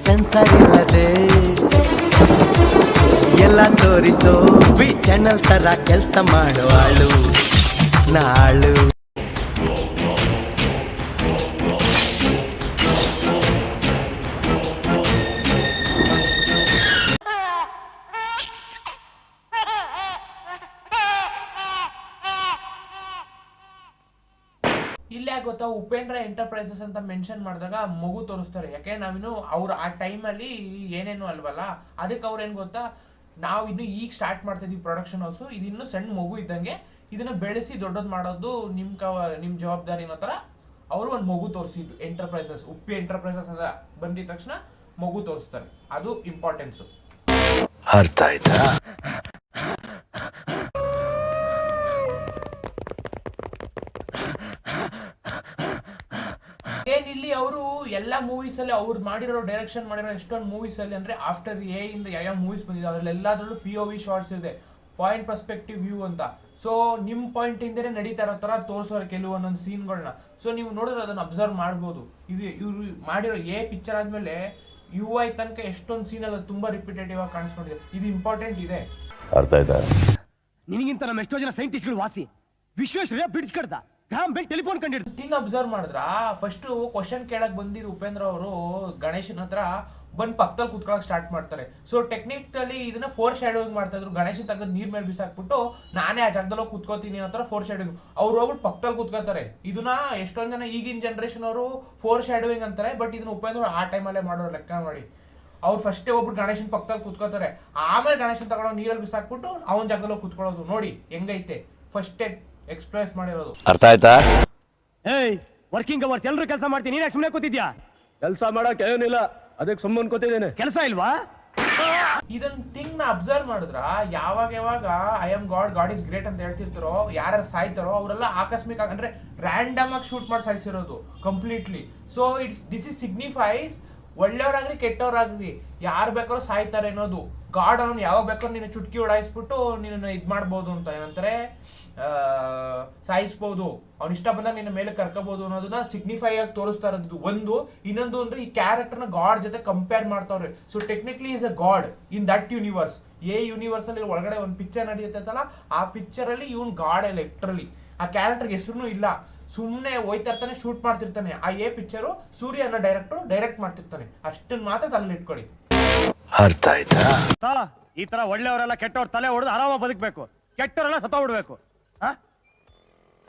Sensor ಇಲ್ಲದೆ ಎಲ್ಲ ತೋರಿಸೋ ವಿ ಚಾನಲ್ ತರ ಕೆಲಸ ಮಾಡುವಾಳು ನಾಳು. ಇಲ್ಲೇ ಗೊತ್ತಾ ಉಪೇಂದ್ರ ಎಂಟರ್ಪ್ರೈಸಸ್ ಅಂತ ಮೆನ್ಷನ್ ಮಾಡಿದಾಗ ಮಗು ತೋರಿಸ್ತಾರೆ. ಯಾಕೆ ನಾವಿನ್ನು ಅವ್ರು ಆ ಟೈಮಲ್ಲಿ ಏನೇನು ಅಲ್ವಲ್ಲ, ಅದಕ್ಕೆ ಅವ್ರು ಏನು ಗೊತ್ತಾ, ನಾವು ಇನ್ನು ಈಗ ಸ್ಟಾರ್ಟ್ ಮಾಡ್ತಾ ಇದೀವಿ ಪ್ರೊಡಕ್ಷನ್ ಹೌಸು, ಇದಿನ್ನು ಸಣ್ಣ ಮಗು ಇದ್ದಂಗೆ, ಇದನ್ನ ಬೆಳೆಸಿ ದೊಡ್ಡದು ಮಾಡೋದು ನಿಮ್ ಜವಾಬ್ದಾರಿ ಅನ್ನೋ ತರ ಅವರು ಒಂದು ಮಗು ತೋರಿಸಿದ್ದು. ಎಂಟರ್ಪ್ರೈಸಸ್ ಉಪ್ಪಿ ಎಂಟರ್ಪ್ರೈಸಸ್ ಅಂತ ಬಂದಿದ ತಕ್ಷಣ ಮಗು ತೋರಿಸ್ತಾರೆ, ಅದು ಇಂಪಾರ್ಟೆನ್ಸು. ಅರ್ಥ ಆಯ್ತಾ? ಏನಿಲ್ಲಿ ಅವರು ಎಲ್ಲಾ ಮೂವೀಸ್ ಅಲ್ಲಿ ಅವ್ರು ಮಾಡಿರೋ ಡೈರೆಕ್ಷನ್ ಮಾಡಿರೋ ಎಷ್ಟೊಂದು ಮೂವೀಸ್ ಅಲ್ಲಿ ಅಂದ್ರೆ ಆಫ್ಟರ್ ಎ ಇಂದ ಯಾವ ಮೂವೀಸ್ ಬಂದಿದೆ ಅದ್ರಲ್ಲಿ ಎಲ್ಲಾದ್ರಲ್ಲೂ POV ಶಾರ್ಟ್ಸ್ ಇದೆ, ಪಾಯಿಂಟ್ ಪರ್ಸ್ಪೆಕ್ಟಿವ್ ವ್ಯೂ ಅಂತ. ಸೊ ನಿಮ್ ಪಾಯಿಂಟ್ ಇಂದನೇ ನಡೀತಾ ಇರೋ ತರ ತೋರಿಸೋರು ಕೆಲವೊಂದೊಂದು ಸೀನ್ಗಳನ್ನ. ಸೊ ನೀವು ನೋಡಿದ್ರೆ ಅದನ್ನ ಅಬ್ಸರ್ವ್ ಮಾಡ್ಬೋದು. ಇದು ಇವ್ರು ಮಾಡಿರೋ ಎ ಪಿಕ್ಚರ್ ಆದ್ಮೇಲೆ UI ತನಕ ಎಷ್ಟೊಂದು ಸೀನ್ ಎಲ್ಲ ತುಂಬಾ ರಿಪಿಟೇಟಿವ್ ಆಗಿ ಕಾಣಿಸ್ಕೊಂಡಿದೆ. ಇದು ಇಂಪಾರ್ಟೆಂಟ್ ಇದೆ. ಅರ್ಥ ಆಯ್ತಾ? ನಿನಗಿಂತ ನಮ್ಮ ಎಷ್ಟೋ ಜನ ಸೈಂಟಿಸ್ಟ್ಗಳು ವಾಸಿ ವಿಶ್ವೇಶ್ವರಯ್ಯ ಬಿಡಿಸ್ಕಡ್ದ ಟೆಲಿಫೋನ್ ಕಂಡಿಡ್ದು ಥಿಂಗ್ ಅಬ್ಸರ್ವ್ ಮಾಡಿದ್ರ ಫಸ್ಟ್ ಕ್ವಶನ್ ಕೇಳಕ್ ಬಂದಿದ್ದು ಉಪೇಂದ್ರ ಅವರು ಗಣೇಶನ್ ಹತ್ರ ಬಂದ್ ಪಕ್ಕದಲ್ಲಿ ಕುತ್ಕೊಳಕ್ ಸ್ಟಾರ್ಟ್ ಮಾಡ್ತಾರೆ. ಸೊ ಟೆಕ್ನಿಕಲಿ ಇದನ್ನ ಫೋರ್ ಶ್ಯಾಡೋಯಿಂಗ್ ಮಾಡ್ತಾ ಇದ್ರು. ಗಣೇಶನ್ ತಗದ್ ನೀರ್ ಮೇಲೆ ಬಿಸಾಕ್ಬಿಟ್ಟು ನಾನೇ ಆ ಜಾಗದಲ್ಲಿ ಕುತ್ಕೋತೀನಿ ಅನ್ನೋ ಫೋರ್ ಶ್ಯಾಡೋಯಿಂಗ್. ಅವ್ರು ಹೋಗ್ಬಿಟ್ಟು ಪಕ್ಕದಲ್ಲಿ ಕುತ್ಕೋತಾರೆ. ಇದನ್ನ ಎಷ್ಟೊಂದ್ ಜನ ಈಗಿನ ಜನರೇಷನ್ ಅವರು ಫೋರ್ ಶ್ಯಾಡೋಯಿಂಗ್ ಅಂತಾರೆ, ಬಟ್ ಇದನ್ನ ಉಪೇಂದ್ರ ಆ ಟೈಮಲ್ಲೇ ಮಾಡೋರು ಲೆಕ್ಕ ಮಾಡಿ. ಅವ್ರು ಫಸ್ಟೇ ಹೋಗ್ಬಿಟ್ಟು ಗಣೇಶನ್ ಪಕ್ಕದಲ್ಲಿ ಕುತ್ಕೋತಾರೆ, ಆಮೇಲೆ ಗಣೇಶನ್ ತಗೊಂಡು ನೀರಲ್ಲಿ ಬಿಸಾಕ್ಬಿಟ್ಟು ಅವನ ಜಾಗದಲ್ಲಿ ಕುತ್ಕೊಳ್ಳೋದು. ನೋಡಿ ಹೆಂಗೈತೆ, ಫಸ್ಟೇ ಎಕ್ಸ್ಪ್ರೆಸ್ ಮಾಡಿರೋದು. ಅರ್ಥ ಆಯ್ತಾ? ಏಯ್ ವರ್ಕಿಂಗ್ ಅವರ್ಸ್ ಎಲ್ಲರೂ ಕೆಲಸ ಮಾಡ್ತೀನಿ, ನೀನ್ ಸುಮ್ಮನೆ ಕೂತಿದ್ಯಾ? ಕೆಲಸ ಮಾಡಕ್ ಏನಿಲ್ಲ, ಅದಕ್ಕೆ ಸುಮ್ಮನೆ ಕೂತಿದ್ದೇನೆ. ಕೆಲಸ ಇಲ್ವಾ? ಇದನ್ನ ಥಿಂಗ್ ನ ಅಬ್ಸರ್ವ್ ಮಾಡಿದ್ರ ಯಾವಾಗ I am god is great ಅಂತ ಹೇಳ್ತಿರ್ತಾರೋ, ಯಾರು ಸಾಯ್ತಾರೋ ಅವರೆಲ್ಲ ಆಕಸ್ಮಿಕ ಅಂದ್ರೆ ರ್ಯಾಂಡಮ್ ಆಗಿ ಶೂಟ್ ಮಾಡಿ ಸಾಯಿಸಿರೋದು completely. So this is signifies ಒಳ್ಳೆಯವರಾಗ್ರಿ ಕೆಟ್ಟವರಾಗ್ರಿ ಯಾರು ಬೇಕಾದ್ರೂ ಸಾಯ್ತಾರೆ ಅನ್ನೋದು. ಗಾಡ್ ಅವನು ಯಾವಾಗ ಬೇಕಾದ್ರೂ ನೀನು ಚುಟ್ಕಿ ಉಡಾಯಿಸ್ಬಿಟ್ಟು ನೀನು ಇದ್ ಮಾಡ್ಬೋದು ಅಂತ ಏನಂತಾರೆ, ಸಾಯಿಸ್ಬೋದು, ಅವ್ನ ಇಷ್ಟ ಬಂದಾಗ ನಿನ್ನ ಮೇಲೆ ಕರ್ಕೋಬಹುದು ಅನ್ನೋದನ್ನ ಸಿಗ್ನಿಫೈ ಆಗಿ ತೋರಿಸ್ತಾ ಇರೋದು ಒಂದು. ಇನ್ನೊಂದು ಅಂದ್ರೆ ಈ ಕ್ಯಾರೆಕ್ಟರ್ನ ಗಾಡ್ ಜೊತೆ ಕಂಪೇರ್ ಮಾಡ್ತಾವ್ರೆ. So technically is a god in that universe. Universe ಅಲ್ಲಿ ಒಳಗಡೆ ಒಂದು ಪಿಕ್ಚರ್ ನಡೆಯುತ್ತಲ್ಲ, ಆ ಪಿಕ್ಚರ್ ಅಲ್ಲಿ ಇವನ್ ಗಾಡ್ ಲಿಟ್ರಲಿ. ಆ ಕ್ಯಾರೆಕ್ಟರ್ಗೆ ಹೆಸರು ಇಲ್ಲ, ಸುಮ್ನೆ ಹೋಯ್ತಾ ಇರ್ತಾನೆ, ಶೂಟ್ ಮಾಡ್ತಿರ್ತಾನೆ. ಆ ಪಿಕ್ಚರು ಸೂರ್ಯ ಅನ್ನೋ ಡೈರೆಕ್ಟ್ ಮಾಡ್ತಿರ್ತಾನೆ. ಅಷ್ಟನ್ನ ಮಾತ್ರ ತಲೆ ಇಟ್ಕೊಳ್ಳಿ. ಅರ್ಥ ಆಯ್ತಾ? ಈ ತರ ಒಳ್ಳೆಯವರೆಲ್ಲ ಕೆಟ್ಟವ್ರ ತಲೆ ಹೊಡೆದು ಆರಾಮ ಬದುಕಬೇಕು, ಕೆಟ್ಟವರೆಲ್ಲ ಸತ್ತ ಬಿಡ್ಬೇಕು.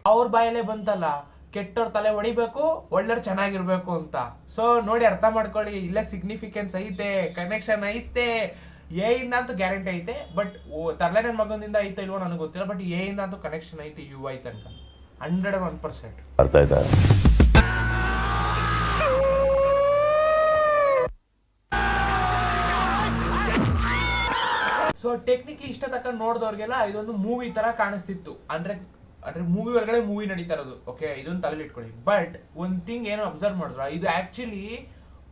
ಅವ್ರ ಬಾಯಲ್ಲೇ ಬಂತಲ್ಲ, ಕೆಟ್ಟವ್ರ ತಲೆ ಹೊಡಿಬೇಕು, ಒಳ್ಳೆಯವ್ರು ಚೆನ್ನಾಗಿರ್ಬೇಕು ಅಂತ. ಸೊ ನೋಡಿ, ಅರ್ಥ ಮಾಡ್ಕೊಳ್ಳಿ, ಇಲ್ಲೇ ಸಿಗ್ನಿಫಿಕೆನ್ಸ್ ಐತೆ, ಕನೆಕ್ಷನ್ ಐತೆ. ಇಂದ ಅಂತೂ ಗ್ಯಾರಂಟಿ ಐತೆ, ಬಟ್ ತರ್ಲೆ ನನ್ನ ಮಗನಿಂದ ಐತೆ ಇಲ್ವೋ ನನಗೆ ಗೊತ್ತಿಲ್ಲ, ಬಟ್ ಇಂದ ಅಂತೂ ಕನೆಕ್ಷನ್ ಐತೆ UI ತನಕ 101%. ಅರ್ಥ ಆಯ್ತಾ? ಸೊ ಟೆಕ್ನಿಕಲಿ ಇಷ್ಟ ತಕ್ಕ ನೋಡಿದವ್ರಿಗೆಲ್ಲ ಇದೊಂದು ಮೂವಿ ತರ ಕಾಣಿಸ್ತಿತ್ತು. ಅಂದ್ರೆ ಮೂವಿ ಒಳಗಡೆ ಮೂವಿ ನಡೀತಾ ಇರೋದು. ಓಕೆ, ಇದೊಂದು ತಲೆಲಿ ಇಟ್ಕೊಳ್ಳಿ. ಬಟ್ ಒಂದ್ ಥಿಂಗ್ ಏನು ಅಬ್ಸರ್ವ್ ಮಾಡಿದ್ರ, ಇದು ಆಕ್ಚುಲಿ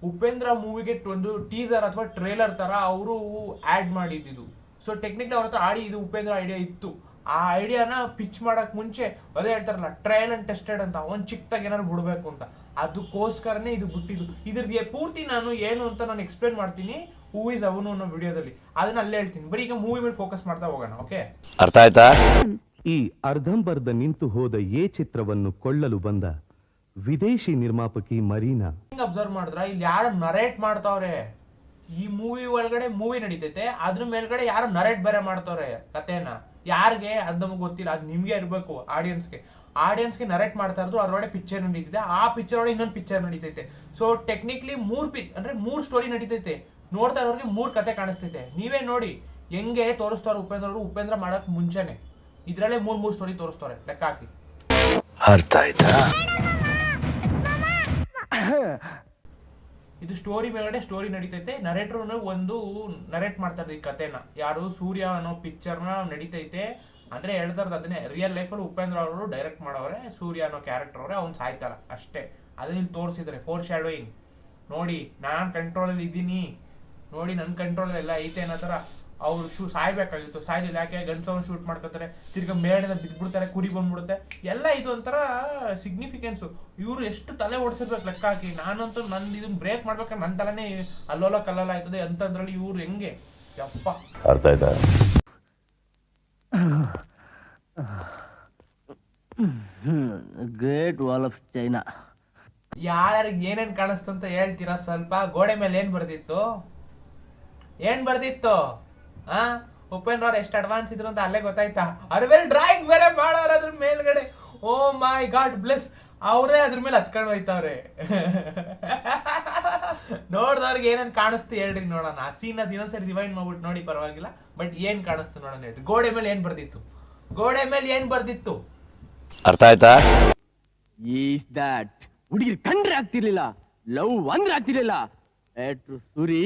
ಉಪೇಂದ್ರ ಮೂವಿಗೆ ಒಂದು ಟೀಸರ್ ಅಥವಾ ಟ್ರೇಲರ್ ತರ ಅವರು ಆಡ್ ಮಾಡಿದ್ದು. ಸೊ ಟೆಕ್ನಿಕಲಿ ಅವ್ರ ಹತ್ರ ಇದು ಉಪೇಂದ್ರ ಐಡಿಯಾ ಇತ್ತು. ಆ ಐಡಿಯಾನ ಪಿಚ್ ಮಾಡಕ್ ಮುಂಚೆ ಅದೇ ಹೇಳ್ತಾರಲ್ಲ, ಟ್ರಯಲ್ ಅಂಡ್ ಟೆಸ್ಟೆಡ್ ಅಂತ, ಒಂದ್ ಚಿಕ್ಕದಾಗಿ ಏನಾದ್ರು ಬಿಡ್ಬೇಕು ಅಂತ, ಅದಕ್ಕೋಸ್ಕರನೇ ಇದು ಬಿಟ್ಟಿದ್ದು. ಇದ್ರದ್ದು ಪೂರ್ತಿ ನಾನು ಏನು ಅಂತ ನಾನು ಎಕ್ಸ್ಪ್ಲೇನ್ ಮಾಡ್ತೀನಿ ಹೂ ಇಸ್ ಅವನು ಅನ್ನೋ ವಿಡಿಯೋದಲ್ಲಿ, ಅದನ್ನ ಅಲ್ಲೇ ಹೇಳ್ತೀನಿ. ಬರೀ ಈಗ ಮೂವಿ ಮೇಲೆ ಫೋಕಸ್ ಮಾಡ್ತಾ ಹೋಗೋಣ. ಓಕೆ, ಅರ್ಥ ಆಯ್ತಾ? ಈ ಅರ್ಧಂಬರ್ಧ ನಿಂತು ಹೋದ ಚಿತ್ರವನ್ನು ಕೊಳ್ಳಲು ಬಂದ ವಿದೇಶಿ ನಿರ್ಮಾಪಕಿ ಮರೀನಾ ಅಬ್ಸರ್ವ್ ಮಾಡಿದ್ರ, ಇಲ್ಲಿ ಯಾರು ನರೇಟ್ ಮಾಡ್ತಾವ್ರೆ. ಈ ಮೂವಿ ಒಳಗಡೆ ಮೂವಿ ನಡೀತೈತೆ, ಅದ್ರ ಮೇಲ್ಗಡೆ ಯಾರು ನರೇಟ್ ಬೇರೆ ಮಾಡ್ತಾವ್ರೆ ಕಥೆನ. ಯಾರಿಗೆ ಅದು ನಮಗೆ ಗೊತ್ತಿಲ್ಲ, ಅದು ನಿಮ್ಗೆ ಇರ್ಬೇಕು. ಆಡಿಯನ್ಸ್ಗೆ ನರೇಟ್ ಮಾಡ್ತಾ ಇರೋದು, ಅದ್ರೊಳಗೆ ಪಿಕ್ಚರ್ ನಡೀತಿದೆ, ಆ ಪಿಕ್ಚರ್ ಒಳಗೆ ಇನ್ನೊಂದು ಪಿಕ್ಚರ್ ನಡೀತೈತೆ. ಸೊ ಟೆಕ್ನಿಕ್ಲಿ ಮೂರ್ ಸ್ಟೋರಿ ನಡೀತೈತೆ. ನೋಡ್ತಾ ಇರೋರಿಗೆ 3 ಕತೆ ಕಾಣಿಸ್ತೈತೆ. ನೀವೇ ನೋಡಿ ಹೆಂಗೆ ತೋರಿಸ್ತಾರ ಉಪೇಂದ್ರ ಮಾಡಕ್ ಮುಂಚೆನೆ ಇದ್ರಲ್ಲೇ 3 ಸ್ಟೋರಿ ತೋರಿಸ್ತಾರೆ, ಲೆಕ್ಕ ಹಾಕಿ. ಅರ್ಥ ಆಯ್ತಾ? ಇದು ಸ್ಟೋರಿ ಮೇಲ್ಗಡೆ ಸ್ಟೋರಿ ನಡೀತೈತೆ. ನರೇಟರ್ ಒಂದು ನರೇಟ್ ಮಾಡ್ತಾರೆ ಈ ಕತೆನ. ಯಾರು ಸೂರ್ಯ ಅನ್ನೋ ಪಿಕ್ಚರ್ನ ನಡೀತೈತೆ ಅಂದ್ರೆ ಹೇಳ್ತಾರದು ಅದನ್ನೇ. ರಿಯಲ್ ಲೈಫಲ್ಲಿ ಉಪೇಂದ್ರ ಅವರು ಡೈರೆಕ್ಟ್ ಮಾಡವ್ರೆ, ಸೂರ್ಯ ಅನ್ನೋ ಕ್ಯಾರೆಕ್ಟರ್ ಅವ್ರೆ, ಅವ್ನು ಸಾಯ್ತಾರ ಅಷ್ಟೇ. ಅದನ್ನ ಇಲ್ಲಿ ತೋರಿಸಿದ್ರೆ ಫೋರ್ ಶ್ಯಾಡೋಯಿಂಗ್. ನೋಡಿ, ನಾನ್ ಕಂಟ್ರೋಲ್ ಅಲ್ಲಿ ಇದ್ದೀನಿ, ನೋಡಿ ನನ್ನ ಕಂಟ್ರೋಲ್ ಎಲ್ಲ ಐತೆ ಅನ್ನೋ ತರ ಅವ್ರು ಸಾಯ್ಬೇಕಾಗಿತ್ತು, ಸಾಯ್ಲಿಲ್ಲ. ಯಾಕೆ ಗನ್ಸವನ್ ಶೂಟ್ ಮಾಡ್ಕೊತಾರೆ, ತಿರ್ಗಾ ಮೇಲಿಂದ ಬಿದ್ಬಿಡ್ತಾರೆ, ಕುರಿ ಬಂದ್ಬಿಡುತ್ತೆ ಎಲ್ಲ. ಇದು ಒಂಥರ ಸಿಗ್ನಿಫಿಕೆನ್ಸು. ಇವ್ರು ಎಷ್ಟು ತಲೆ ಓಡಿಸಿರ್ಬೇಕು ಲೆಕ್ಕ ಹಾಕಿ. ನಾನಂತೂ ನನ್ನ ಇದನ್ನ ಬ್ರೇಕ್ ಮಾಡ್ಬೇಕಾದ್ರೆ ನನ್ನ ತಲೆನೇ ಅಲ್ಲೋಲ ಕಲ್ಲಲ್ಲ ಆಯ್ತದೆ ಅಂತಂದ್ರಲ್ಲಿ ಇವ್ರು ಹೆಂಗೆ ಯಪ್ಪ. ಅರ್ಥ ಆಯ್ತಾ? Great wall of China. ಯಾರ್ಯಾರಿಗೆ ಏನೇನ್ ಕಾಣಿಸ್ತಂತ ಹೇಳ್ತೀರಾ ಸ್ವಲ್ಪ? ಗೋಡೆ ಮೇಲೆ ಏನ್ ಬರ್ದಿತ್ತು? ಉಪೇಂದ್ರ ಅವ್ರು ಎಷ್ಟು ಅಡ್ವಾನ್ಸ್ ಇದ್ರು ಅಂತ ಅಲ್ಲೇ ಗೊತ್ತಾಯ್ತಾ? ಅವ್ರ ಬೇರೆ ಡ್ರಾಯಿಂಗ್ ಬೇರೆ ಮಾಡೋರು ಅದ್ರ ಮೇಲ್ಗಡೆ. ಓ ಮೈ ಗಾಡ್ ಬ್ಲೆಸ್, ಅವರೇ ಅದ್ರ ಮೇಲೆ ಹತ್ಕೊಂಡು ಹೋಯ್ತವ್ರೆ. ನೋಡ್ದವ್ರಿಗೆ ಏನೇನ್ ಕಾಣಿಸ್ತು ಹೇಳ್ರಿ ನೋಡೋಣ. ಆ ಸೀನ್ ಅದ್ ಇನ್ನೊಂದ್ಸರಿ ರಿವೈಂಡ್ ಮಾಡ್ಬಿಟ್ಟು ನೋಡಿ, ಪರವಾಗಿಲ್ಲ. ಬಟ್ ಏನ್ ಕಾಣಿಸ್ತು ನೋಡೋಣ ಹೇಳ್ರಿ. ಗೋಡೆ ಮೇಲೆ ಏನ್ ಬರ್ದಿತ್ತು? ಅರ್ಥ ಆಯ್ತಾ? ಈಸ್ ದಟ್ ಹುಡುಗಿರ್ ಕಂಡ್ರೆ ಆಗ್ತಿರ್ಲಿಲ್ಲ, ಲವ್ ಅಂದ್ರೆ ಆಗ್ತಿರ್ಲಿಲ್ಲ. ಸೂರಿ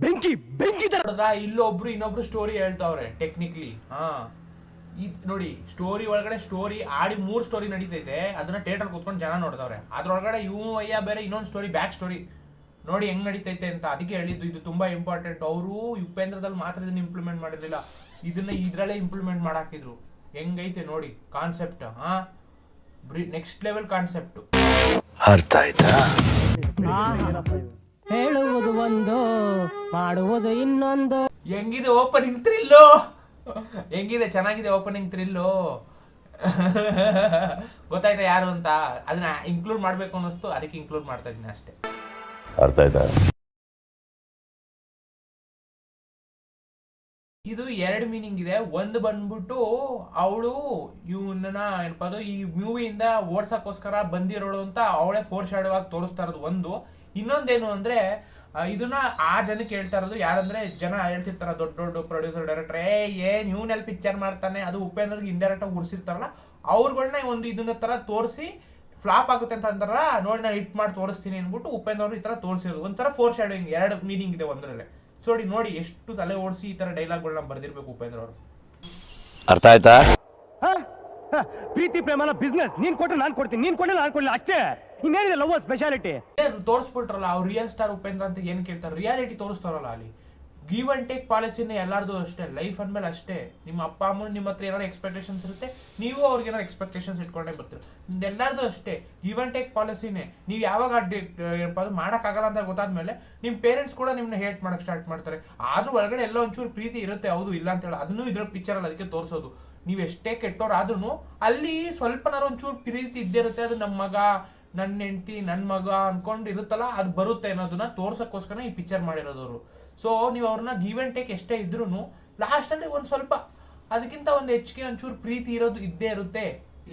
ಬೆಂಕಿ ಬೆಂಕಿ ತರ ನೋಡಿದ್ರ ಇಲ್ಲೊಬ್ರು ಇನ್ನೊಬ್ರು ಸ್ಟೋರಿ ಹೇಳ್ತಾವ್ರೆ ಟೆಕ್ನಿಕಲಿ. ನೋಡಿ, ಸ್ಟೋರಿ ಒಳಗಡೆ ಸ್ಟೋರಿ ಆಡಿ 3 ಸ್ಟೋರಿ ನಡೀತೈತೆ. ಅದನ್ನ ಥಿಯೇಟರ್ ಕೂತ್ಕೊಂಡು ಜನ ನೋಡ್ತಾವ್ರೆ. ಅದ್ರೊಳಗಡೆ ಅಯ್ಯ ಬೇರೆ ಇನ್ನೊಂದು ಸ್ಟೋರಿ, ಬ್ಯಾಕ್ ಸ್ಟೋರಿ ನೋಡಿ ಹೆಂಗ್ ನಡೀತೈತೆ ಅಂತ. ಅದಕ್ಕೆ ಹೇಳಿದ್ದು ಇದು ತುಂಬಾ ಇಂಪಾರ್ಟೆಂಟ್. ಅವರು ಉಪೇಂದ್ರದಲ್ಲಿ ಮಾತ್ರ ಇದನ್ನ ಇಂಪ್ಲಿಮೆಂಟ್ ಮಾಡಿರ್ಲಿಲ್ಲ, ಇದನ್ನ ಇದ್ರಲ್ಲೇ ಇಂಪ್ಲಿಮೆಂಟ್ ಮಾಡಾಕಿದ್ರು. ಹೆಂಗೈತೆ ನೋಡಿ ಕಾನ್ಸೆಪ್ಟ್. Next level concept. ಅರ್ಥ ಆಯ್ತಾ? ಹೇಳುವುದು ಒಂದು, ಮಾಡುವುದು ಇನ್ನೊಂದು. ಹೆಂಗಿದೆ ಓಪನಿಂಗ್ ಥ್ರಿಲ್ಲು? ಹೆಂಗಿದೆ? ಚೆನ್ನಾಗಿದೆ ಓಪನಿಂಗ್ ಥ್ರಿಲ್ಲು. ಗೊತ್ತಾಯ್ತಾ ಯಾರು ಅಂತ? ಅದನ್ನ ಇನ್ಕ್ಲೂಡ್ ಮಾಡ್ಬೇಕು ಅನ್ನಿಸ್ತು, ಅದಕ್ಕೆ ಇನ್ಕ್ಲೂಡ್ ಮಾಡ್ತಾ ಇದೀನಿ ಅಷ್ಟೇ. ಅರ್ಥ ಆಯ್ತಾ? ಇದು 2 ಮೀನಿಂಗ್ ಇದೆ. ಒಂದು ಬಂದ್ಬಿಟ್ಟು ಅವಳು ಇವನ್ನ ಏನಪ್ಪ ಅದು ಈ ಮೂವಿಯಿಂದ ಓಡ್ಸಕ್ಕೋಸ್ಕರ ಬಂದಿರೋಳು ಅಂತ ಅವಳೇ ಫೋರ್ ಶಾಡೋ ಆಗಿ ತೋರಿಸ್ತಾ ಇರೋದು ಒಂದು. ಇನ್ನೊಂದೇನು ಅಂದ್ರೆ ಇದನ್ನ ಆ ಜನಕ್ಕೆ ಹೇಳ್ತಾ ಇರೋದು ಯಾರಂದ್ರೆ, ಜನ ಹೇಳ್ತಿರ್ತಾರ ದೊಡ್ಡ ದೊಡ್ಡ ಪ್ರೊಡ್ಯೂಸರ್ ಡೈರೆಕ್ಟರ್, ಏನ್ ಇವ್ನೆಲ್ಲಿ ಪಿಕ್ಚರ್ ಮಾಡ್ತಾನೆ, ಅದು ಉಪೇಂದ್ರಗೆ ಇಂಡೈರೆಕ್ಟ್ ಆಗಿ ಉರ್ಸಿರ್ತಾರಲ್ಲ ಅವ್ರುಗಳನ್ನ ಒಂದು ಇದನ್ನ ತರ ತೋರಿಸಿ ಫ್ಲಾಪ್ ಆಗುತ್ತೆ ಅಂತ ಅಂತಾರ. ನೋಡಿ ನಾನು ಹಿಟ್ ಮಾಡಿ ತೋರಿಸ್ತೀನಿ ಅನ್ಬಿಟ್ಟು ಉಪೇಂದ್ರ ಅವರು ಈ ತರ ತೋರಿಸಿರೋದು. ಒಂಥರ ಫೋರ್ ಶಾಡೋಯಿಂಗ್ 2 ಮೀನಿಂಗ್ ಇದೆ ಒಂದ್ರಲ್ಲೇ. ನೋಡಿ ಎಷ್ಟು ತಲೆ ಓಡಿಸಿ ಈ ತರ ಡೈಲಾಗ್ಗಳನ್ನ ಬರ್ದಿರ್ಬೇಕು ಉಪೇಂದ್ರ ಅವರು. ಅರ್ಥ ಆಯ್ತಾ? ಪ್ರೀತಿ ಪ್ರೇಮನ ಬಿಸ್ನೆಸ್. ನೀನ್ ಕೊಟ್ಟು ನಾನ್ ಕೊಡ್ತೀನಿ, ನೀನ್ ಕೊಟ್ಟಿಲ್ಲ ನಾನ್ ಕೊಡ್ಲಿಲ್ಲ ಅಷ್ಟೇ. ಇನ್ನೇನಿದೆ ಲವ್ ಸ್ಪೆಷಾಲಿಟಿ. ತೋರಿಸ್ಬಿಟ್ರಲ್ಲ ಅವ್ರು ರಿಯಲ್ ಸ್ಟಾರ್ ಉಪೇಂದ್ರ ಅಂತ ಏನ್ ಕೇಳ್ತಾರೆ, ರಿಯಾಲಿಟಿ ತೋರಿಸ್ತಾರಲ್ಲ ಅಲ್ಲಿ. ಗಿವ್ ಅಂಡ್ ಟೇಕ್ ಪಾಲಿಸಿನ ಎಲ್ಲಾರ್ದು ಅಷ್ಟೇ. ಲೈಫ್ ಅಂದ್ಮೇಲೆ ಅಷ್ಟೇ. ನಿಮ್ಮ ಅಪ್ಪ ಅಮ್ಮ ನಿಮ್ಮ ಹತ್ರ ಏನಾದ್ರು ಎಕ್ಸ್ಪೆಕ್ಟೇಷನ್ಸ್ ಇರುತ್ತೆ, ನೀವು ಅವ್ರಿಗೆ ಏನಾದ್ರು ಎಕ್ಸ್ಪೆಕ್ಟೇಷನ್ಸ್ ಇಟ್ಕೊಂಡೇ ಬರ್ತೀರಿ. ಎಲ್ಲಾರ್ದು ಅಷ್ಟೇ ಗಿವ್ ಅಂಡ್ ಟೇಕ್ ಪಾಲಿಸಿನೇ. ನೀವು ಯಾವಾಗ ಮಾಡಕ್ಕಾಗಲ್ಲ ಅಂತ ಗೊತ್ತಾದ್ಮೇಲೆ ನಿಮ್ ಪೇರೆಂಟ್ಸ್ ಕೂಡ ನಿಮ್ನ ಹೇಟ್ ಮಾಡಕ್ ಸ್ಟಾರ್ಟ್ ಮಾಡ್ತಾರೆ. ಆದ್ರೂ ಒಳಗಡೆ ಎಲ್ಲ ಒಂಚೂರು ಪ್ರೀತಿ ಇರುತ್ತೆ, ಹೌದು ಇಲ್ಲ ಅಂತ ಹೇಳಿ. ಅದನ್ನು ಇದ್ರ ಪಿಕ್ಚರ್ ಅಲ್ಲಿ ಅದಕ್ಕೆ ತೋರಿಸೋದು. ನೀವ್ ಎಷ್ಟೇ ಕೆಟ್ಟೋರಾದ್ರೂ ಅಲ್ಲಿ ಸ್ವಲ್ಪನಾರು ಒಂಚೂರು ಪ್ರೀತಿ ಇದ್ದೇ ಇರುತ್ತೆ. ಅದು ನಮ್ಮ ಮಗ, ನನ್ನ ಹೆಂಡತಿ, ನನ್ನ ಮಗ ಅನ್ಕೊಂಡು ಇರುತ್ತಲ್ಲ, ಅದು ಬರುತ್ತೆ ಅನ್ನೋದನ್ನ ತೋರ್ಸಕ್ಕೋಸ್ಕರ ಈ ಪಿಕ್ಚರ್ ಮಾಡಿರೋದವ್ರು. ಸೊ ನೀವು ಅವ್ರನ್ನ ಗಿವ್ ಅಂಡ್ ಟೇಕ್ ಎಷ್ಟೇ ಇದ್ರು ಲಾಸ್ಟ್ ಅಲ್ಲಿ ಒಂದ್ ಸ್ವಲ್ಪ ಅದಕ್ಕಿಂತ ಒಂದು ಹೆಚ್ಚಿಗೆ ಒಂಚೂರು ಪ್ರೀತಿ ಇರೋದು ಇದ್ದೇ ಇರುತ್ತೆ.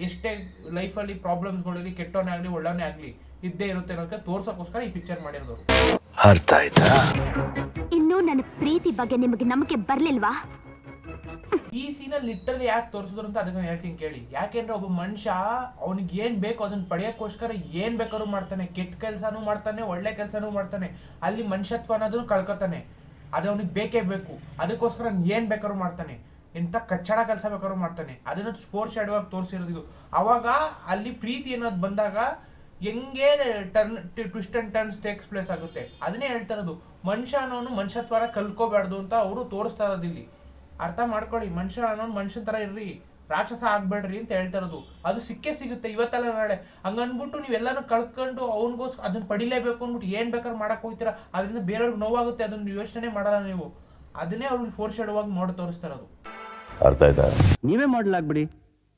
ಎಷ್ಟೇ ಲೈಫಲ್ಲಿ ಪ್ರಾಬ್ಲಮ್ಸ್ಗಳಿರಲಿ, ಕೆಟ್ಟವನೇ ಆಗ್ಲಿ ಒಳ್ಳೆವನೇ ಆಗ್ಲಿ, ಇದ್ದೇ ಇರುತ್ತೆ ಅನ್ನೋದಕ್ಕೆ ತೋರ್ಸಕ್ಕೋಸ್ಕರ ಈ ಪಿಕ್ಚರ್ ಮಾಡಿರೋದವ್ರು. ಅರ್ಥ ಆಯ್ತಾ? ಇನ್ನು ನನ್ನ ಪ್ರೀತಿ ಬಗ್ಗೆ ನಿಮಗೆ ನಂಬಿಕೆ ಬರ್ಲಿಲ್ವಾ? ಈ ಸೀನಲ್ಲಿ ಲಿಟರಲಿ ಯಾಕೆ ತೋರಿಸಿದ್ರು ಅಂತ ಅದನ್ನ ಹೇಳ್ತೀನಿ ಕೇಳಿ. ಯಾಕೆಂದ್ರೆ ಒಬ್ಬ ಮನುಷ್ಯ ಅವನಿಗೆ ಏನ್ ಬೇಕು ಅದನ್ನ ಪಡೆಯೋಕ್ಕೋಸ್ಕರ ಏನ್ ಬೇಕಾದ್ರೂ ಮಾಡ್ತಾನೆ. ಕೆಟ್ಟ ಕೆಲಸನೂ ಮಾಡ್ತಾನೆ, ಒಳ್ಳೆ ಕೆಲಸನೂ ಮಾಡ್ತಾನೆ. ಅಲ್ಲಿ ಮನುಷ್ಯತ್ವ ಅನ್ನೋದನ್ನು ಕಳ್ಕೊತಾನೆ. ಅದು ಅವನಿಗೆ ಬೇಕೇ ಬೇಕು. ಅದಕ್ಕೋಸ್ಕರ ಏನ್ ಬೇಕಾದ್ರೂ ಮಾಡ್ತಾನೆ. ಎಂತ ಕಚ್ಚಡ ಕೆಲಸ ಬೇಕಾದ್ರೂ ಮಾಡ್ತಾನೆ. ಅದನ್ನ ಸ್ಪೋರ್ಟ್ಸ್ ಶಾಡೋ ಆಗಿ ತೋರಿಸಿರೋದು ಇದು. ಅವಾಗ ಅಲ್ಲಿ ಪ್ರೀತಿ ಅನ್ನೋದು ಬಂದಾಗ ಹೆಂಗೆ twist and turns takes place ಆಗುತ್ತೆ. ಅದನ್ನೇ ಹೇಳ್ತಾ ಇರೋದು. ಮನುಷ್ಯ ಅನ್ನೋನು ಮನುಷ್ಯತ್ವನ ಕಲ್ಕೋಬಾರ್ದು ಅಂತ ಅವರು ತೋರಿಸ್ತಾ ಇರೋದು ಇಲ್ಲಿ. ಅರ್ಥ ಮಾಡ್ಕೊಳ್ಳಿ. ಮನುಷ್ಯ ಅನ್ನೋನು ಮನುಷ್ಯನ ತರ ಇರ್ರಿ, ರಾಕ್ಷಸ ಆಗ್ಬೇಡ್ರಿ ಅಂತ ಹೇಳ್ತಾ ಇರೋದು. ಅದು ಸಿಕ್ಕೇ ಸಿಗುತ್ತೆ ಇವತ್ತೆಲ್ಲ ನಾಳೆ. ಹಂಗನ್ಬಿಟ್ಟು ನೀವೆಲ್ಲಾನು ಕಳ್ಕೊಂಡು ಅವನಿಗೋಸ್ಕರ ಅದನ್ನ ಪಡಿಲೇಬೇಕು ಅಂದ್ಬಿಟ್ಟು ಏನ್ ಬೇಕಾದ್ರೂ ಮಾಡಕ್ ಹೋಗ್ತೀರಾ. ಅದರಿಂದ ಬೇರೆಯವ್ರಿಗೆ ನೋವಾಗುತ್ತೆ, ಅದನ್ನ ಯೋಚನೆ ಮಾಡಲ್ಲ ನೀವು. ಅದನ್ನೇ ಅವ್ರಿಗೆ ಫೋರ್ ಶಾಡೋವಾಗಿ ನೋಡಿ ತೋರಿಸ್ತಾ ಇರೋದು. ಅರ್ಥ ಆಯ್ತಾ? ನೀವೇ ಮಾಡ್ಲಾಗ್ಬಿಡಿ.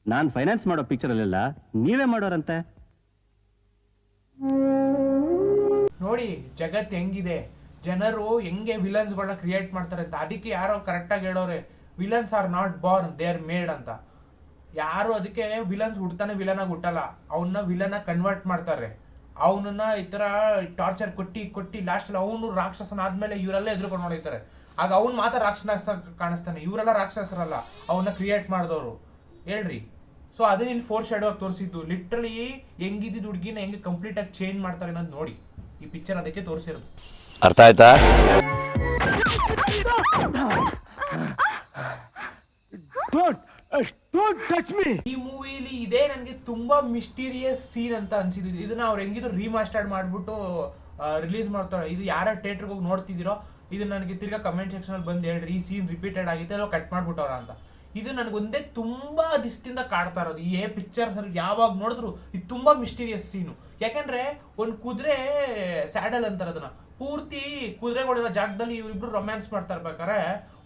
ನಾನ್ ಫೈನಾನ್ಸ್ ಮಾಡೋ ಪಿಕ್ಚರ್ ಅಲ್ಲೆಲ್ಲ ನೀವೇ ಮಾಡೋರಂತೆ. ನೋಡಿ ಜಗತ್ ಹೆಂಗಿದೆ, ಜನರು ಹೆಂಗೆ ವಿಲನ್ಸ್ಗಳನ್ನ ಕ್ರಿಯೇಟ್ ಮಾಡ್ತಾರೆ ಅಂತ. ಅದಕ್ಕೆ ಯಾರೋ ಕರೆಕ್ಟಾಗಿ ಹೇಳೋರೆ, villains are not born, they are made ಅಂತ. ಯಾರು ಅದಕ್ಕೆ ವಿಲನ್ಸ್ ಹುಡ್ತಾನೆ ವಿಲನ್ ಆಗಿ ಹುಟ್ಟಲ್ಲ, ಅವನ್ನ ವಿಲನ್ ಆಗಿ ಕನ್ವರ್ಟ್ ಮಾಡ್ತಾರೆ. ಅವನನ್ನ ಈ ತರ ಟಾರ್ಚರ್ ಕೊಟ್ಟಿ ಲಾಸ್ಟ್ ಅಲ್ಲಿ ಅವನು ರಾಕ್ಷಸನ ಆದ್ಮೇಲೆ ಇವರೆಲ್ಲ ಎದುರುಕೊಂಡು ನೋಡಿರ್ತಾರೆ. ಆಗ ಅವ್ನು ಮಾತ್ರ ರಾಕ್ಷಸ ಕಾಣಿಸ್ತಾನೆ, ಇವರೆಲ್ಲ ರಾಕ್ಷಸರಲ್ಲ, ಅವನ್ನ ಕ್ರಿಯೇಟ್ ಮಾಡಿದವರು ಹೇಳ್ರಿ. ಸೊ ಅದನ್ನ ಇಲ್ಲಿ ಫೋರ್ ಶಾಡೋ ಆಗಿ ತೋರಿಸಿದ್ದು. ಲಿಟ್ರಲಿ ಹೆಂಗಿದ್ದು ಹುಡುಗಿನ ಹೆಂಗೆ ಕಂಪ್ಲೀಟ್ ಆಗಿ ಚೇಂಜ್ ಮಾಡ್ತಾರೆ ಅನ್ನೋದು ನೋಡಿ ಈ ಪಿಕ್ಚರ್ ಅದಕ್ಕೆ ತೋರಿಸಿರೋದು. ಅರ್ಥ ಆಯ್ತಾ? ಈ ಮೂವಿಲಿ ಇದೇ ನನಗೆ ತುಂಬಾ ಮಿಸ್ಟೀರಿಯಸ್ ಸೀನ್ ಅಂತ ಅನ್ಸಿದ್ದು. ಇದನ್ನ ಅವ್ರು ಹೆಂಗಿದ್ರು ರೀಮಾಸ್ಟರ್ಡ್ ಮಾಡ್ಬಿಟ್ಟು ರಿಲೀಸ್ ಮಾಡ್ತಾರೆ. ಇದು ಯಾರ ಥಿಯೇಟರ್ಗೆ ಹೋಗಿ ನೋಡ್ತಿದ್ದೀರೋ ಇದು ನನಗೆ ತಿರ್ಗಾ ಕಮೆಂಟ್ ಸೆಕ್ಷನ್ ಅಲ್ಲಿ ಬಂದು ಹೇಳ್ರಿ ಈ ಸೀನ್ ರಿಪೀಟೆಡ್ ಆಗಿತ್ತು ಎಲ್ಲೋ ಕಟ್ ಮಾಡ್ಬಿಟ್ಟವ್ರ ಅಂತ. ಇದು ನನಗೊಂದೇ ತುಂಬಾ ದಿಸದಿಂದ ಕಾಡ್ತಾ ಇರೋದು. ಈ ಪಿಕ್ಚರ್ ಯಾವಾಗ ನೋಡಿದ್ರು ಇದು ತುಂಬಾ ಮಿಸ್ಟೀರಿಯಸ್ ಸೀನು. ಯಾಕಂದ್ರೆ ಒಂದು ಕುದುರೆ ಸ್ಯಾಡಲ್ ಅಂತಾರೆ ಅದನ್ನ, ಪೂರ್ತಿ ಕುದುರೆಗಳಿರೋ ಜಾಗದಲ್ಲಿ ಇವರಿಬ್ರು ರೊಮ್ಯಾನ್ಸ್ ಮಾಡ್ತಾ ಇರ್ಬೇಕಾದ್ರೆ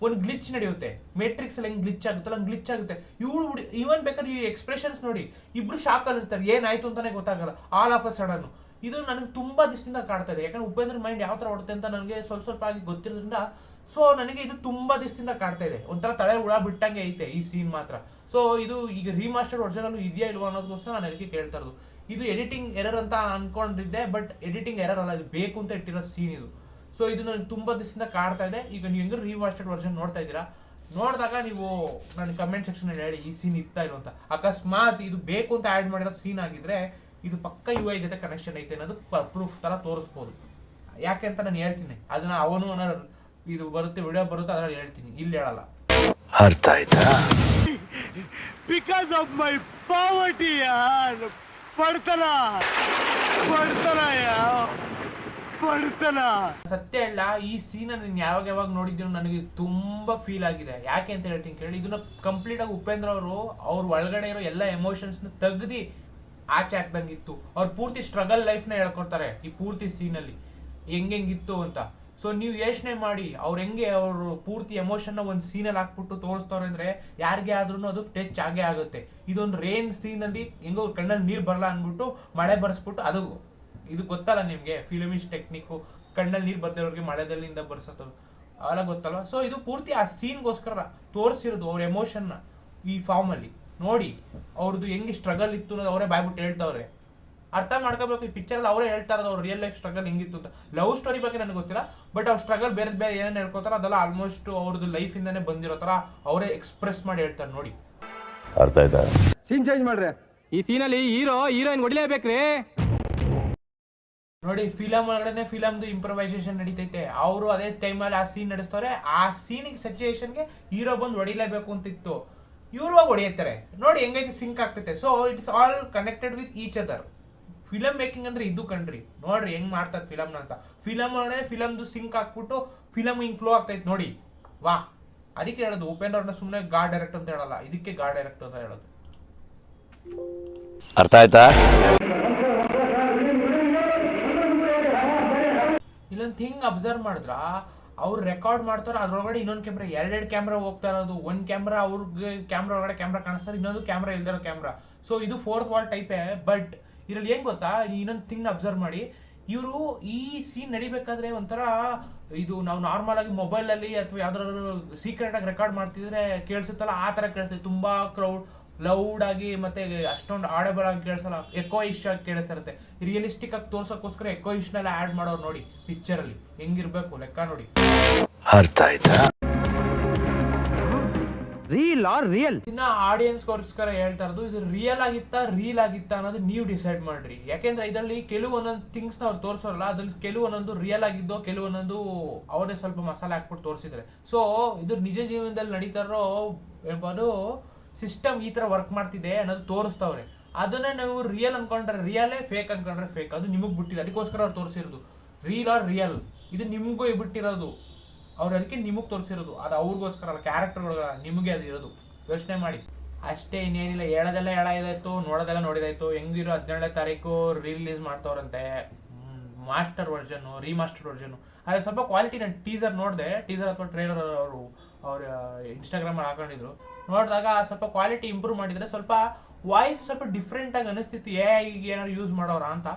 ಒಂದು ಗ್ಲಿಚ್ ನಡೆಯುತ್ತೆ. ಮ್ಯಾಟ್ರಿಕ್ಸ್ ಅಲ್ಲಿ ಹೆಂಗ್ ಗ್ಲಿಚ್ ಆಗುತ್ತಲ್ಲ ಹಂಗೆ ಗ್ಲಿಚ್ ಆಗುತ್ತೆ. ಇವಳು ಈವನ್ ಬೇಕಾದ್ರೆ ಈ ಎಕ್ಸ್ಪ್ರೆಷನ್ಸ್ ನೋಡಿ ಇಬ್ರು ಶಾಕ್ ಅಲ್ಲಿ ಇರ್ತಾರೆ, ಏನಾಯ್ತು ಅಂತಾನೆ ಗೊತ್ತಾಗಲ್ಲ ಆಲ್ ಆಫ್ ಅ ಸಡನ್. ಇದು ನನಗೆ ತುಂಬಾ ದಿವಸದಿಂದ ಕಾಡ್ತಾ ಇದೆ. ಯಾಕಂದ್ರೆ ಉಪೇಂದ್ರ ಮೈಂಡ್ ಯಾವ ತರ ಹೊಡುತ್ತೆ ಅಂತ ನನಗೆ ಸ್ವಲ್ಪ ಆಗಿ ಗೊತ್ತಿರೋದ್ರಿಂದ ಸೊ ನನಗೆ ಇದು ತುಂಬಾ ದಿವಸದಿಂದ ಕಾಡ್ತಾ ಇದೆ. ಒಂಥರ ತಲೆ ಹುಳ ಬಿಟ್ಟಂಗೆ ಐತೆ ಈ ಸೀನ್ ಮಾತ್ರ. ಸೊ ಇದು ಈಗ ರೀಮಾಸ್ಟರ್ಡ್ ವರ್ಷನ್ ಅಲ್ಲೂ ಇದೆಯಾ ಇಲ್ವಾ ಅನ್ನೋದಕ್ಕೋಸ್ಕರ ನಾನು ಅದಕ್ಕೆ ಕೇಳ್ತಾ ಇರೋದು. ಇದು ಎಡಿಟಿಂಗ್ ಎರರ್ ಅಂತ ಅನ್ಕೊಂಡಿದ್ದೆ, ಬಟ್ ಎಡಿಟಿಂಗ್ ಎರರ್ ಅಲ್ಲ, ಇದು ಬೇಕು ಅಂತ ಇಟ್ಟಿರೋ ಸೀನ್ ಇದು. ಸೊ ಇದು ನನಗೆ ತುಂಬಾ ದಿವಸದಿಂದ ಕಾಡ್ತಾ ಇದೆ. ಈಗ ನೀವು ಹೆಂಗೆ ರೀಮಾಸ್ಟರ್ಡ್ ವರ್ಷನ್ ನೋಡ್ತಾ ಇದ್ದೀರಾ, ನೋಡಿದಾಗ ನೀವು ನನ್ನ ಕಮೆಂಟ್ ಸೆಕ್ಷನ್ ಅಲ್ಲಿ ಹೇಳಿ ಈ ಸೀನ್ ಇತ್ತಾ ಇಲ್ಲ ಅಂತ. ಅಕಸ್ಮಾತ್ ಇದು ಬೇಕು ಅಂತ ಆ್ಯಡ್ ಮಾಡಿರೋ ಸೀನ್ ಆಗಿದ್ರೆ ಇದು ಪಕ್ಕ UI ಜೊತೆ ಕನೆಕ್ಷನ್ ಐತೆ ಅನ್ನೋದು ಪ್ರೂಫ್ ತರ ತೋರಿಸ್ಬೋದು. ಯಾಕೆ ಅಂತ ನಾನು ಹೇಳ್ತೀನಿ, ಅದನ್ನ ಅವನು ಇದು ಬರುತ್ತೆ ವಿಡಿಯೋ ಬರುತ್ತೆ ಅದ್ರಲ್ಲಿ ಹೇಳ್ತೀನಿ, ಇಲ್ಲಿ ಹೇಳಲ್ಲ. ಅರ್ಥ ಆಯ್ತಾ? ಬಿಕಾಸ್ ಆಫ್ ಮೈ ಪಾವರ್ಟಿ ಯಾರ್, ಬಡತನ ಸತ್ಯ ಇಲ್ಲ, ಈ ಸೀನ್ ನಾನು ಯಾವಾಗ ನೋಡಿದ್ದೀನೋ ನನಗೆ ತುಂಬಾ ಫೀಲ್ ಆಗಿದೆ. ಯಾಕೆ ಅಂತ ಹೇಳ್ತೀನಿ ಕೇಳಿ. ಇದನ್ನ ಕಂಪ್ಲೀಟ್ ಆಗಿ ಉಪೇಂದ್ರ ಅವ್ರ ಒಳಗಡೆ ಇರೋ ಎಲ್ಲ ಎಮೋಷನ್ಸ್ ನ ತೆಗ್ದಿ ಆಚೆ ಹಾಕ್ದಂಗಿತ್ತು. ಅವ್ರು ಪೂರ್ತಿ ಸ್ಟ್ರಗಲ್ ಲೈಫ್ ನ ಹೇಳ್ಕೊಡ್ತಾರೆ ಈ ಪೂರ್ತಿ ಸೀನ್ ಅಲ್ಲಿ ಹೆಂಗಿತ್ತು ಅಂತ. ಸೊ ನೀವು ಯೋಚನೆ ಮಾಡಿ ಅವ್ರು ಹೆಂಗೆ ಅವರು ಪೂರ್ತಿ ಎಮೋಷನ್ ಒಂದು ಸೀನಲ್ಲಿ ಹಾಕ್ಬಿಟ್ಟು ತೋರಿಸ್ತವ್ರೆ ಅಂದ್ರೆ ಯಾರಿಗೆ ಆದ್ರೂ ಅದು ಟಚ್ ಆಗೇ ಆಗುತ್ತೆ. ಇದೊಂದು ರೇನ್ ಸೀನ್ ಅಲ್ಲಿ ಹೆಂಗೋ ಕಣ್ಣಲ್ಲಿ ನೀರ್ ಬರಲ್ಲ ಅನ್ಬಿಟ್ಟು ಮಳೆ ಬರ್ಸ್ಬಿಟ್ಟು ಅದು ಇದು ಗೊತ್ತಲ್ಲ ನಿಮ್ಗೆ, ಫಿಲ್ಮಿಸ್ಟ್ ಟೆಕ್ನಿಕ್, ಕಣ್ಣಲ್ಲಿ ನೀರ್ ಬರ್ದಿರೋರಿಗೆ ಮಳೆದಲ್ಲಿಂದ ಬರ್ಸೋದು ಅವೆಲ್ಲ ಗೊತ್ತಲ್ವ. ಸೊ ಇದು ಪೂರ್ತಿ ಆ ಸೀನ್ಗೋಸ್ಕರ ತೋರಿಸಿರೋದು ಅವ್ರ ಎಮೋಷನ್ನ ಈ ಫಾರ್ಮ್ ಅಲ್ಲಿ. ನೋಡಿ ಅವ್ರದ್ದು ಹೆಂಗೆ ಸ್ಟ್ರಗಲ್ ಇತ್ತು ಅನ್ನೋದು ಅವರೇ ಬಾಯ್ಬಿಟ್ಟು ಹೇಳ್ತಾವ್ರೆ. ಅರ್ಥ ಮಾಡ್ಕೋಬೇಕು, ಈ ಪಿಕ್ಚರ್ ಅಲ್ಲಿ ಅವರೇ ಹೇಳ್ತಾ ಇರೋದು ಅವ್ರ ರಿಯಲ್ ಲೈಫ್ ಸ್ಟ್ರಗಲ್ ಹೆಂಗಿತ್ತು ಅಂತ. ಲವ್ ಸ್ಟೋರಿ ಬಗ್ಗೆ ನನಗೆ ಗೊತ್ತಿಲ್ಲ, ಬಟ್ ಅವ್ರ ಸ್ಟ್ರಗಲ್ ಬೇರೆ ಏನೇನು ಹೇಳ್ಕೊತಾರ ಅದೆಲ್ಲ ಆಲ್ಮೋಸ್ಟ್ ಅವ್ರದ್ದು ಲೈಫ್ ಇಂದಾನೆ ಬಂದಿರೋ ತರ ಅವರೇ ಎಕ್ಸ್ಪ್ರೆಸ್ ಮಾಡಿ ಹೇಳ್ತಾರೆ. ನೋಡಿ ಅರ್ಥ ಆಯ್ತಾ? ಸೀನ್ ಚೇಂಜ್ ಮಾಡ್ರೆ. ಈ ಸೀನಲ್ಲಿ ಹೀರೋಯಿನ್ ಹೊಡಿಲೇಬೇಕ್ರಿ. ನೋಡಿ ಫಿಲಮ್ ಒಳಗಡೆ ಫಿಲಮ್ದು ಇಂಪ್ರವೈಸೇಷನ್ ನಡೀತೈತೆ. ಅವರು ಅದೇ ಟೈಮಲ್ಲಿ ಆ ಸೀನ್ ನಡೆಸ್ತಾರೆ. ಆ ಸೀನಿಗೆ ಸಿಚುಯೇಷನ್ಗೆ ಹೀರೋ ಬಂದು ಹೊಡಿಲೇಬೇಕು ಅಂತಿತ್ತು, ಇವ್ರು ಹೋಗಿ ಹೊಡಿಯುತ್ತಾರೆ. ನೋಡಿ ಹೆಂಗೈತೆ ಸಿಂಕ್ ಆಗ್ತೈತೆ. So it's all connected with each other. Film making ಅಂದ್ರೆ ಇದು ಕಣ್ರಿ. ನೋಡ್ರಿ ಹೆಂಗ್ ಮಾಡ್ತಾರೆ ಫಿಲಮ್ನ ಅಂತ. ಫಿಲಮ್ ಒಳಗಡೆ ಫಿಲಮ್ದು ಸಿಂಕ್ ಹಾಕ್ಬಿಟ್ಟು ಫಿಲಮ್ ಹಿಂಗ್ ಫ್ಲೋ ಆಗ್ತೈತೆ ನೋಡಿ. ವಾ, ಅದಕ್ಕೆ ಹೇಳೋದು ಉಪೇಂದ್ರ ಅವ್ರನ್ನ ಸುಮ್ಮನೆ ಗಾಡ್ ಡೈರೆಕ್ಟ್ ಅಂತ ಹೇಳಲ್ಲ, ಇದಕ್ಕೆ ಗಾಡ್ ಡೈರೆಕ್ಟ್ ಅಂತ ಹೇಳೋದು. ಅರ್ಥ ಆಯ್ತಾ? ಇಲ್ಲೊಂದು ಥಿಂಗ್ ಅಬ್ಸರ್ವ್ ಮಾಡಿದ್ರ, ಅವ್ರು ರೆಕಾರ್ಡ್ ಮಾಡ್ತಾರೆ ಅದ್ರೊಳಗಡೆ ಇನ್ನೊಂದು ಕ್ಯಾಮ್ರಾ, ಎರಡೆರಡು ಕ್ಯಾಮ್ರಾ ಹೋಗ್ತಾ ಇರೋದು. ಒಂದು ಕ್ಯಾಮ್ರಾ ಅವ್ರಿಗೆ ಕ್ಯಾಮ್ರಾ ಒಳಗಡೆ ಕ್ಯಾಮ್ರಾ ಕಾಣಿಸ್ತಾರೆ, ಇನ್ನೊಂದು ಕ್ಯಾಮ್ರಾ ಇಲ್ದಿರೋ ಕ್ಯಾಮ್ರಾ. ಸೊ ಇದು 4th ವಾಲ್ ಟೈಪೇ. ಬಟ್ ಇದ್ರಲ್ಲಿ ಏನ್ ಗೊತ್ತಾ, ಇನ್ನೊಂದು ಥಿಂಗ್ ಅಬ್ಸರ್ವ್ ಮಾಡಿ, ಇವರು ಈ ಸೀನ್ ನಡಿಬೇಕಾದ್ರೆ ಒಂಥರ ಇದು ನಾವು ನಾರ್ಮಲ್ ಆಗಿ ಮೊಬೈಲ್ ಅಲ್ಲಿ ಅಥವಾ ಯಾವ್ದಾದ್ರು ಸೀಕ್ರೆಟ್ ಆಗಿ ರೆಕಾರ್ಡ್ ಮಾಡ್ತಿದ್ರೆ ಕೇಳಿಸುತ್ತಲ್ಲ ಆ ತರ ಕೇಳಿಸ್ತದೆ. ತುಂಬಾ ಲೌಡ್ ಆಗಿ ಮತ್ತೆ ಅಷ್ಟೊಂದು ಆಡೇಬಲ್ ಆಗಿ ಕೇಳಿಸಲ್ಲ, ಎಕೋ ಇಷ್ಟ ಆಗಿ ಕೇಳಿಸ್ತಾ ಇರುತ್ತೆ. ರಿಯಲಿಸ್ಟಿಕ್ ಆಗಿ ತೋರ್ಸೋಕ್ಕೋಸ್ಕರ ಎಕೋ ಇಷ್ಟನೆಲ್ಲ ಆಡ್ ಮಾಡೋರು ನೋಡಿ ಪಿಕ್ಚರ್ ಅಲ್ಲಿ ಹೆಂಗಿರ್ಬೇಕು ಲೆಕ್ಕ ನೋಡಿ. ಅರ್ಥ ಆಯ್ತಾ? Reel or real? ಇನ್ನ ಆಡಿಯನ್ಸ್ಗೋಸ್ಕರ ಹೇಳ್ತಾ ಇರೋದು, ಇದು ರಿಯಲ್ ಆಗಿತ್ತಾ ರೀಲ್ ಆಗಿತ್ತಾ ಅನ್ನೋದು ನೀವು ಡಿಸೈಡ್ ಮಾಡ್ರಿ. ಯಾಕೆಂದ್ರೆ ಇದರಲ್ಲಿ ಕೆಲವೊಂದೊಂದು ಥಿಂಗ್ಸ್ ನ ಅವ್ರು ತೋರಿಸೋರಲ್ಲ, ಅದ್ರಲ್ಲಿ ಕೆಲವೊಂದೊಂದು ರಿಯಲ್ ಆಗಿದ್ದು, ಕೆಲವೊಂದೊಂದು ಅವರೇ ಸ್ವಲ್ಪ ಮಸಾಲೆ ಹಾಕ್ಬಿಟ್ಟು ತೋರಿಸಿದ್ರೆ. ಸೊ ಇದು ನಿಜ ಜೀವನದಲ್ಲಿ ನಡೀತಾ ಇರೋ ಏನಪ್ಪದು ಸಿಸ್ಟಮ್ ಈ ತರ ವರ್ಕ್ ಮಾಡ್ತಿದೆ ಅನ್ನೋದು ತೋರಿಸ್ತವ್ರೆ. ಅದನ್ನೇ ನಾವು ರಿಯಲ್ ಅನ್ಕೊಂಡ್ರೆ ರಿಯಲೇ, ಫೇಕ್ ಅನ್ಕೊಂಡ್ರೆ ಫೇಕ್. ಅದು ನಿಮಗ್ ಬಿಟ್ಟಿದೆ, ಅದಕ್ಕೋಸ್ಕರ ಅವ್ರು ತೋರಿಸಿರೋದು. ರೀಲ್ ಆರ್ ರಿಯಲ್ ಇದು ನಿಮ್ಗೂ ಬಿಟ್ಟಿರೋದು, ಅವ್ರು ಅದಕ್ಕೆ ನಿಮಗ್ ತೋರಿಸಿರೋದು. ಅದು ಅವ್ರಿಗೋಸ್ಕರ ಅಲ್ಲ, ಕ್ಯಾರೆಕ್ಟರ್ಗಳ ನಿಮಗೆ ಅದು ಇರೋದು. ಯೋಚನೆ ಮಾಡಿ ಅಷ್ಟೇ, ಇನ್ನೇನಿಲ್ಲ. ಹೇಳೋದೆಲ್ಲ ಹೇಳಾಯ್ತು, ನೋಡೋದೆಲ್ಲ ನೋಡಿದಾಯ್ತು. ಹೆಂಗಿರೋ 17ನೇ ತಾರೀಕು ರಿಲೀಸ್ ಮಾಡ್ತವ್ರಂತೆ ಮಾಸ್ಟರ್ ವರ್ಷನ್, ರೀಮಾಸ್ಟರ್ ವರ್ಷನ್. ಅದೇ ಸ್ವಲ್ಪ ಕ್ವಾಲಿಟಿ, ನಾನು ಟೀಸರ್ ನೋಡಿದೆ, ಟೀಸರ್ ಅಥವಾ ಟ್ರೇಲರ್ ಅವ್ರ ಇನ್ಸ್ಟಾಗ್ರಾಮ್ ಅಲ್ಲಿ ಹಾಕೊಂಡಿದ್ರು. ನೋಡಿದಾಗ ಸ್ವಲ್ಪ ಕ್ವಾಲಿಟಿ ಇಂಪ್ರೂವ್ ಮಾಡಿದ್ರೆ, ಸ್ವಲ್ಪ ವಾಯ್ಸ್ ಸ್ವಲ್ಪ ಡಿಫ್ರೆಂಟ್ ಆಗಿ ಅನಿಸ್ತಿತ್ತು, ಈಗ ಏನಾದ್ರು ಯೂಸ್ ಮಾಡೋರ ಅಂತ.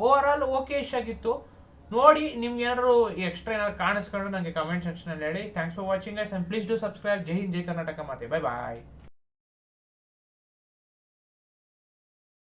ಓವರ್ ಆಲ್ ಓಕೆ ಇಷ್ಟ ಆಗಿತ್ತು. ನೋಡಿ ನಿಮ್ಗೆ ಏನಾದ್ರು ಎಕ್ಸ್ಟ್ರಾ ಏನಾದ್ರು ಕಾಣಿಸ್ಕೊಂಡ್ರೆ ನನಗೆ ಕಮೆಂಟ್ ಸೆಕ್ಷನ್ ಅಲ್ಲಿ ಹೇಳಿ. Thanks for watching guys, and please do subscribe. ಜೈ ಹಿಂದ್, ಜೈ ಕರ್ನಾಟಕ ಮಾತೆ. ಬೈ ಬಾಯ್.